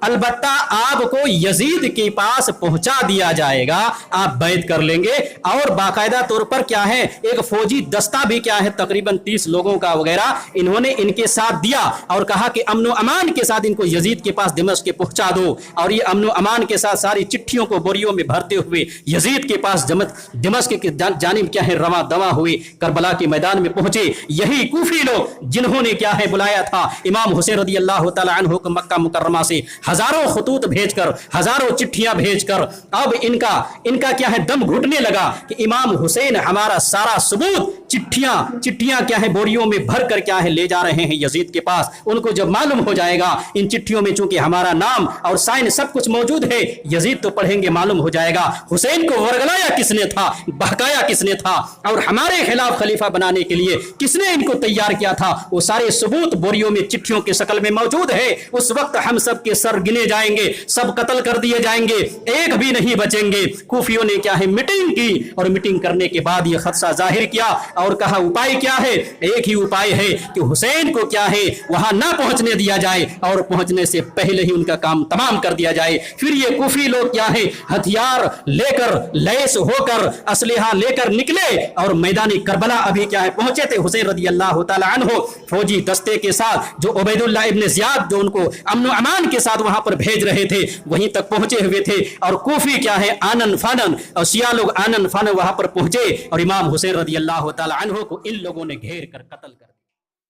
अलबत्ता आपको यजीद के पास पहुंचा दिया जाएगा, आप बैत कर लेंगे। और बाकायदा तौर पर क्या है, एक फौजी दस्ता भी क्या है तकरीबन 30 लोगों का वगैरह इन्होंने इनके साथ दिया और कहा कि अमन अमान के साथ इनको यजीद के पास दिमश्क के पहुंचा दो। और ये अमन अमान के साथ सारी चिट्ठियों को बोरियों में भरते हुए यजीद के पास दिमश्क की जानिब क्या है रवा दवा हुए करबला के मैदान में पहुंचे। यही कूफी लोग जिन्होंने क्या है बुलाया था इमाम हुसैन रदी अल्लाह तआला अन्हु को मक्का मुकर्रमा से हजारों खतूत भेजकर, हजारों चिट्ठियां भेजकर अब इनका क्या है दम घुटने लगा कि इमाम हुसैन हमारा सारा सबूत चिट्ठियां क्या है बोरियों में भर कर क्या है ले जा रहे हैं यजीद के पास। उनको जब मालूम हो जाएगा इन चिट्ठियों में चूंकि हमारा नाम और साइन सब कुछ मौजूद है, यजीद तो पढ़ेंगे मालूम हो जाएगा हुसैन को वरगलाया किसने था, बहकाया किसने था और हमारे खिलाफ खलीफा बनाने के लिए किसने इनको तैयार किया था। वो सारे सबूत बोरियों में चिट्ठियों की शक्ल में मौजूद है। उस वक्त हम सब के सर गिने जाएंगे, सब कत्ल कर दिए जाएंगे, एक भी नहीं बचेंगे। कूफियों ने क्या है मीटिंग की और मीटिंग करने के बाद ये खदशा जाहिर किया और कहा उपाय क्या है, एक ही उपाय है कि हुसैन को क्या है वहां ना पहुंचने दिया जाए और पहुंचने से पहले ही उनका काम तमाम कर दिया जाए। फिर ये कूफी लोग क्या है हथियार लेकर लैस होकर असलहा लेकर निकले और मैदानी करबला अभी क्या है पहुंचे थे हुसैन रदी अल्लाह तआला अन्हु फौजी दस्ते के साथ जो उबैदुल्लाह इब्न ज़ियाद जो उनको अमन अमान के साथ वहां पर भेज रहे थे वहीं तक पहुंचे हुए थे। और कूफी क्या है आनन फानन और शिया लोग आनन फानन वहां पर पहुंचे और इमाम हुसैन रदी अल्लाह तआला अन्हु को इन लोगों ने घेर कर कत्ल कर दिया।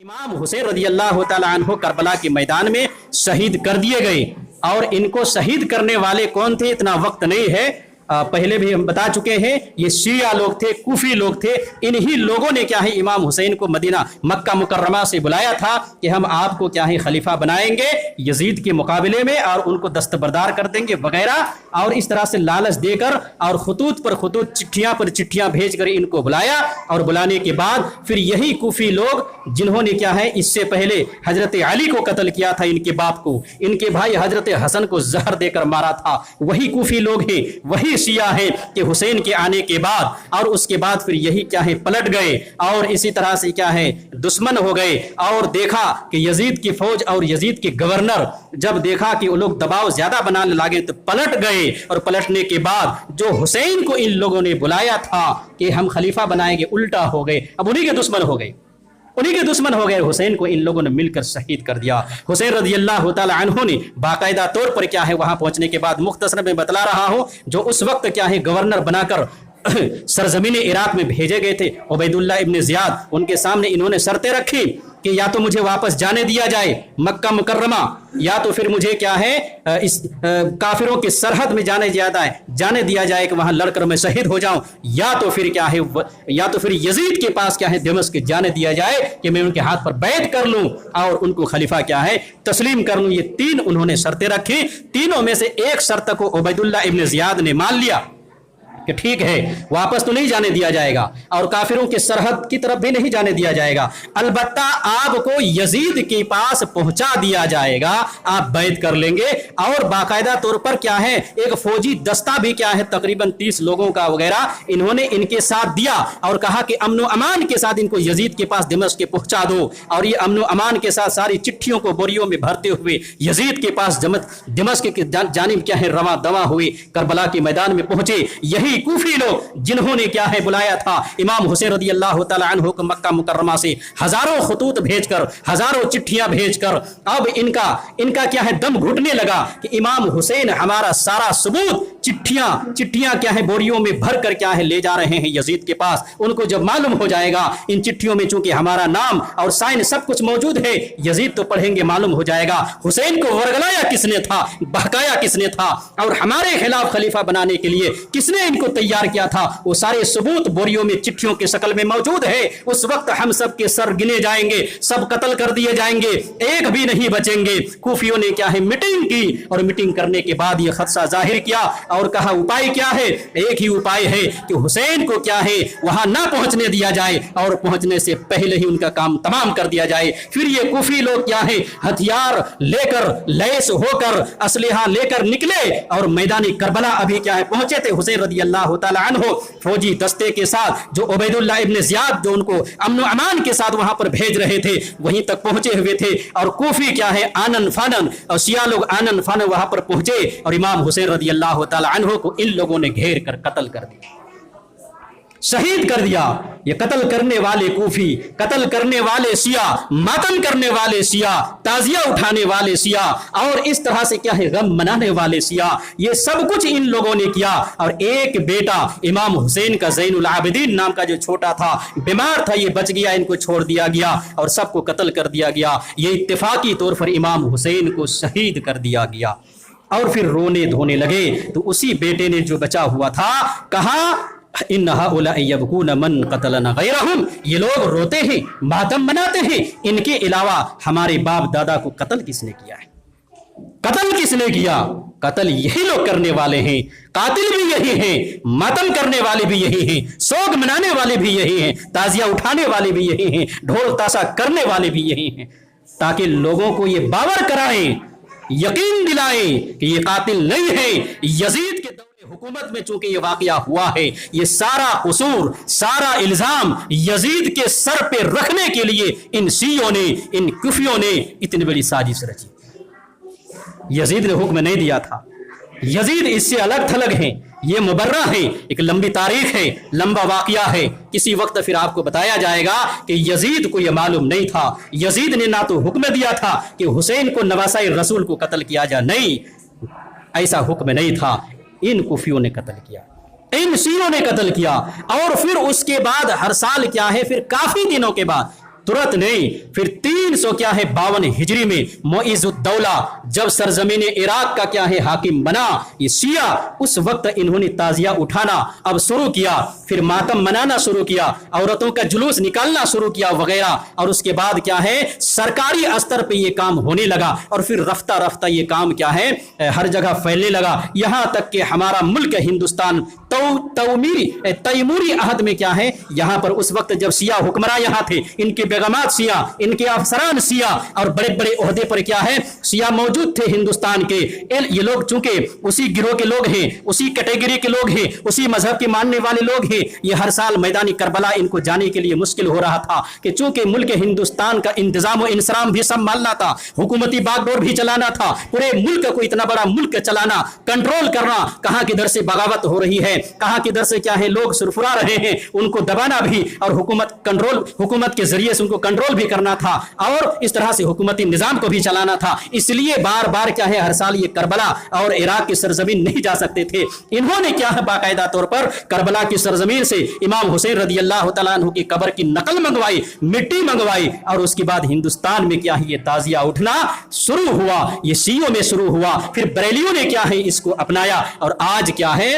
इमाम हुसैन रदी अल्लाह तआला अन्हु करबला के मैदान में शहीद कर दिए गए। और इनको शहीद करने वाले कौन थे इतना वक्त नहीं है, पहले भी हम बता चुके हैं, ये शिया लोग थे, कूफी लोग थे। इन्हीं लोगों ने क्या है इमाम हुसैन को मदीना मक्का मुकर्रमा से बुलाया था कि हम आपको क्या है खलीफा बनाएंगे यजीद के मुकाबले में और उनको दस्तबरदार कर देंगे वगैरह। और इस तरह से लालच देकर और खतूत पर खतूत चिट्ठियां पर चिट्ठियां भेजकर इनको बुलाया। और बुलाने के बाद फिर यही कूफी लोग जिन्होंने क्या है इससे पहले हजरत अली को कत्ल किया था, इनके बाप को, इनके भाई हजरत हसन को जहर देकर मारा था, वही कूफी लोग हैं, वही शिया है कि हुसैन के आने के बाद और उसके बाद फिर यही क्या है पलट गए और इसी तरह से क्या है दुश्मन हो गए। और देखा कि यजीद की फौज और यजीद के गवर्नर जब देखा कि वो लोग दबाव ज्यादा बनाने लगे तो पलट गए। और पलटने के बाद जो हुसैन को इन लोगों ने बुलाया था कि हम खलीफा बनाएंगे उल्टा हो गए, अब उन्हीं के दुश्मन हो गए, उन्हीं के दुश्मन हो गए। हुसैन को इन लोगों ने मिलकर शहीद कर दिया। हुसैन रजी अल्लाह तआला अन्हु ने बाकायदा तौर पर क्या है वहां पहुंचने के बाद मुख्तसर में बतला रहा हूं जो उस वक्त क्या है गवर्नर बनाकर सरजमीन इराक में भेजे गए थे उबैदुल्लाह इब्न ज़ियाद, उनके सामने इन्होंने शर्तें रखी कि या तो मुझे वापस जाने दिया जाए मक्का मुकर्रमा या तो फिर मुझे क्या है इस काफिरों की सरहद में जाने दिया जाए कि वहां लड़कर मैं शहीद हो जाऊं, या तो फिर क्या है या तो फिर यजीद के पास क्या है दिमश्क जाने दिया जाए कि मैं उनके हाथ पर बैत कर लूं और उनको खलीफा क्या है तस्लीम कर लूं। ये तीन उन्होंने शर्तें रखी। तीनों में से एक शर्त को उबैदुल्लाह इब्न ज़ियाद ने मान लिया कि ठीक है वापस तो नहीं जाने दिया जाएगा और काफिरों के सरहद की तरफ भी नहीं जाने दिया जाएगा, अलबत्ता आपको यजीद के पास पहुंचा दिया जाएगा, आप बैत कर लेंगे। और बाकायदा तौर पर क्या है एक फौजी दस्ता भी क्या है तकरीबन 30 लोगों का वगैरह इन्होंने इनके साथ दिया और कहा कि अमन अमान के साथ इनको यजीद के पास दिमश्क के पहुंचा दो। और ये अमन अमान के साथ सारी चिट्ठियों को बोरियों में भरते हुए यजीद के पास दिमश्क की जानिब क्या है रवा दवा हुए करबला के मैदान में पहुंचे। यही कूफी लोग जिन्होंने क्या है बुलाया था इमाम हुसैन रदी अल्लाह तआला अन्हु को मक्का मुकर्रमा से हजारों खतूत भेजकर, हजारों चिट्ठियां भेजकर अब इनका क्या है दम घुटने लगा कि इमाम हुसैन हमारा सारा सबूत चिट्ठियां क्या है बोरियों में भर कर क्या है ले जा रहे हैं यजीद के पास। उनको जब मालूम हो जाएगा इन चिट्ठियों में चूंकि हमारा नाम और साइन सब कुछ मौजूद है, यजीद तो पढ़ेंगे मालूम हो जाएगा हुसैन को वरगलाया किसने था, बहकाया किसने था और हमारे खिलाफ खलीफा बनाने के लिए किसने इनको तैयार किया था। वो सारे सबूत बोरियों में चिट्ठियों की शक्ल में मौजूद है। उस वक्त हम सब के सर गिने जाएंगे, सब कत्ल कर दिए जाएंगे, एक भी नहीं बचेंगे। कूफियों ने क्या है मीटिंग की और मीटिंग करने के बाद ये खदशा जाहिर किया और कहा उपाय क्या है, एक ही उपाय है कि हुसैन को क्या है वहां ना पहुंचने दिया जाए और पहुंचने से पहले ही उनका काम तमाम कर दिया जाए। फिर ये कूफी लोग क्या है हथियार लेकर लैस होकर असलहा लेकर निकले और मैदानी करबला अभी क्या है पहुंचे थे हुसैन रदी अल्लाह ताला अन्हु फौजी दस्ते के साथ जो उबैदुल्लाह इब्न ज़ियाद जो उनको अमन व अमान के साथ वहां पर भेज रहे थे वहीं तक पहुंचे हुए थे, और कूफी क्या है आनन फानन और शिया लोग आनन फानन वहां पर पहुंचे और इमाम हुसैन रज़ी अल्लाह ताला अन्हु को इन लोगों ने घेर कर कत्ल कर दिया, शहीद कर दिया। ये कत्ल करने वाले कूफी, कत्ल करने वाले शिया, मातम करने वाले शिया, ताजिया उठाने वाले शिया और इस तरह से क्या है गम मनाने वाले शिया, ये सब कुछ इन लोगों ने किया। और एक बेटा इमाम हुसैन का ज़ैनुल आबिदीन नाम का जो छोटा था, बीमार था, ये बच गया, इनको छोड़ दिया गया और सबको कत्ल कर दिया गया। ये इत्तेफाकी तौर पर इमाम हुसैन को शहीद कर दिया गया। और फिर रोने धोने लगे तो उसी बेटे ने जो बचा हुआ था कहा इन हाउलाइ यबकून मन क़तलना गैरहुम, ये लोग रोते हैं, मातम मनाते हैं, इनके अलावा हमारे बाप दादा को कत्ल किसने किया है? कत्ल किसने किया? कत्ल यही लोग करने वाले हैं, कातिल भी यही हैं, मातम करने वाले भी यही हैं, सोग मनाने वाले भी यही हैं, ताजिया उठाने वाले भी यही हैं, ढोल ताशा करने वाले भी यही हैं, ताकि लोगों को ये बावर कराएं, यकीन दिलाएं कि ये कातिल नहीं है। यजीद के हुकूमत में चूंकि ये वाकया हुआ है, ये सारा कसूर, सारा इल्जाम यजीद के सर पे रखने के लिए इन शियों ने, इन कुफियों ने इतनी बड़ी साजिश रची। यजीद ने हुक्म नहीं दिया था, यजीद इससे अलग थलग हैं, ये मुबर्रा है, एक लंबी तारीख है, लंबा वाकया है, किसी वक्त फिर आपको बताया जाएगा कि यजीद को यह मालूम नहीं था। यजीद ने ना तो हुक्म दिया था कि हुसैन को नवासाए रसूल को कत्ल किया जाए, नहीं, ऐसा हुक्म नहीं था, इन कुफियों ने कत्ल किया, इन शियों ने कत्ल किया। और फिर उसके बाद हर साल क्या है, फिर काफी दिनों के बाद, तुरंत नहीं, फिर 352 हिजरी में मुइज़ुद्दौला जब सरजमीन इराक का क्या है हाकिम बना, ये शिया, उस वक्त इन्होंने ताजिया उठाना अब शुरू किया, फिर मातम मनाना शुरू किया, औरतों का जुलूस निकालना शुरू किया वगैरह। और उसके बाद क्या है सरकारी स्तर पे ये काम होने लगा और फिर रफ्ता रफ्ता ये काम क्या है हर जगह फैलने लगा, यहाँ तक कि हमारा मुल्क हिंदुस्तान तैमूरी अहद में क्या है, यहाँ पर उस वक्त जब शिया हुक्मरान यहाँ थे, इनके बेगमात शिया, इनके अफसरान शिया और बड़े बड़े ओहदे पर क्या है शिया मौजूद थे हिंदुस्तान के। ये लोग चूंकि उसी गिरोह के लोग हैं, उसी कैटेगरी के लोग हैं, उसी मजहब के मानने वाले लोग हैं, ये हर साल मैदानी करबला इनको जाने के लिए मुश्किल हो रहा था कि चूंकि मुल्क हिंदुस्तान का इंतजाम और इंसराम भी संभालना था, हुकूमती बागडोर भी चलाना था, पूरे मुल्क को इतना बड़ा मुल्क चलाना, कंट्रोल करना, कहां किधर से बगावत हो रही है, कहां किधर से क्या है लोग सुरफुरा रहे हैं, उनको दबाना भी और हुकूमत के जरिए से उनको कंट्रोल भी करना था और इस तरह से हुकूमती निजाम को भी चलाना था। इसलिए बार बार क्या है हर साल ये करबला और इराक की सरजमीन नहीं जा सकते थे। इन्होंने क्या है बाकायदा तौर पर करबला की सरजमीन से इमाम हुसैन रज़ी अल्लाह तआला अन्हु की कब्र की नकल मंगवाई, मिट्टी मंगवाई और उसके बाद हिंदुस्तान में क्या है ये ताजिया उठना शुरू हुआ, ये शियों में शुरू हुआ, फिर बरेलियों ने क्या है इसको अपनाया और आज क्या है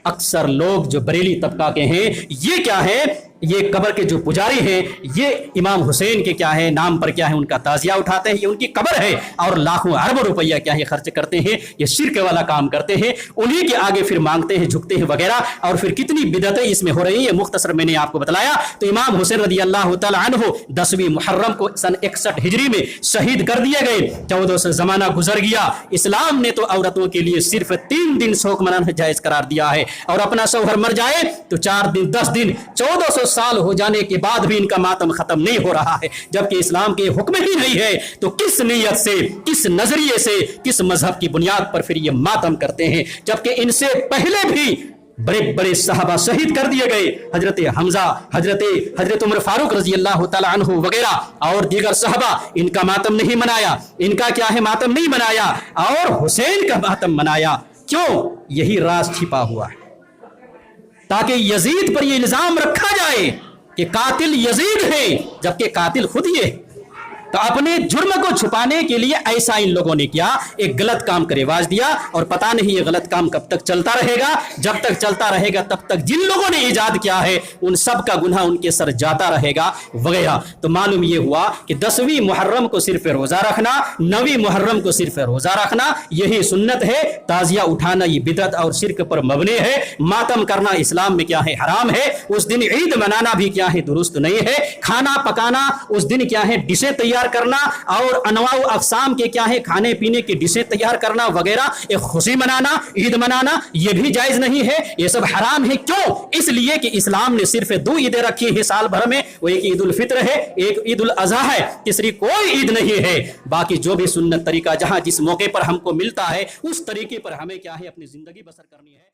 अक्सर लोग जो बरेली तबका के हैं ये क्या है ये कब्र के जो पुजारी हैं ये इमाम हुसैन के क्या है नाम पर क्या है उनका ताजिया उठाते हैं, ये उनकी कब्र है और लाखों अरबों रुपया क्या है खर्च करते हैं, ये शिर्क वाला काम करते हैं, उन्हीं के आगे फिर मांगते हैं, झुकते हैं वगैरह। और फिर कितनी बिदअतें इसमें हो रही है मुख्तसर मैंने आपको बताया। तो इमाम हुसैन रज़ी अल्लाह तआला अन्हु 10वीं मुहर्रम को सन 61 हिजरी में शहीद कर दिए गए। 1400 जमाना गुजर गया, इस्लाम ने तो औरतों के लिए सिर्फ 3 दिन शोक मनाना जायज करार दिया है और अपना शौहर मर जाए तो 4 दिन 10 दिन 1400 साल हो जाने के बाद भी इनका मातम खत्म नहीं हो रहा है, जबकि इस्लाम के हुक्म ही नहीं है। तो किस नीयत से, किस नजरिए से, किस मजहब की बुनियाद पर फिर ये मातम करते हैं, जबकि इनसे पहले भी बड़े बड़े सहाबा शहीद कर दिए गए, हजरत हमजा, हजरत उमर फारूक रजी अल्लाह तआला अन्हु वगैरह और दीगर सहाबा, इनका मातम नहीं मनाया, इनका क्या है मातम नहीं मनाया और हुसैन का मातम मनाया। क्यों? यही राज छिपा हुआ है ताकि यजीद पर यह इल्जाम रखा जाए कि कातिल यजीद है, जबकि कातिल खुद ये। तो अपने जुर्म को छुपाने के लिए ऐसा इन लोगों ने किया, एक गलत काम का रिवाज दिया और पता नहीं ये गलत काम कब तक चलता रहेगा। जब तक चलता रहेगा तब तक जिन लोगों ने इजाद किया है उन सब का गुनाह उनके सर जाता रहेगा वगैरह। तो मालूम ये हुआ कि 10वीं मुहर्रम को सिर्फ रोजा रखना, 9वीं मुहर्रम को सिर्फ रोजा रखना यही सुन्नत है। ताजिया उठाना ये बिदअत और शिर्क पर मबनी है। मातम करना इस्लाम में क्या है हराम है। उस दिन ईद मनाना भी क्या है दुरुस्त नहीं है। खाना पकाना उस दिन क्या है डिशें तैयार तैयार करना और अनवाउ अक़साम के क्या है खाने पीने की डिशें तैयार करना वगैरह, एक खुशी मनाना, ईद मनाना, ये भी जायज़ नहीं है, ये सब हराम है। क्यों? इसलिए कि इस्लाम ने सिर्फ 2 ईदें रखी है साल भर में, वो एक ईद उल फित्र है, एक ईद उल अज़हा है, तीसरी कोई ईद नहीं है। बाकी जो भी सुन्नत तरीका जहां जिस मौके पर हमको मिलता है उस तरीके पर हमें क्या है अपनी जिंदगी बसर करनी है।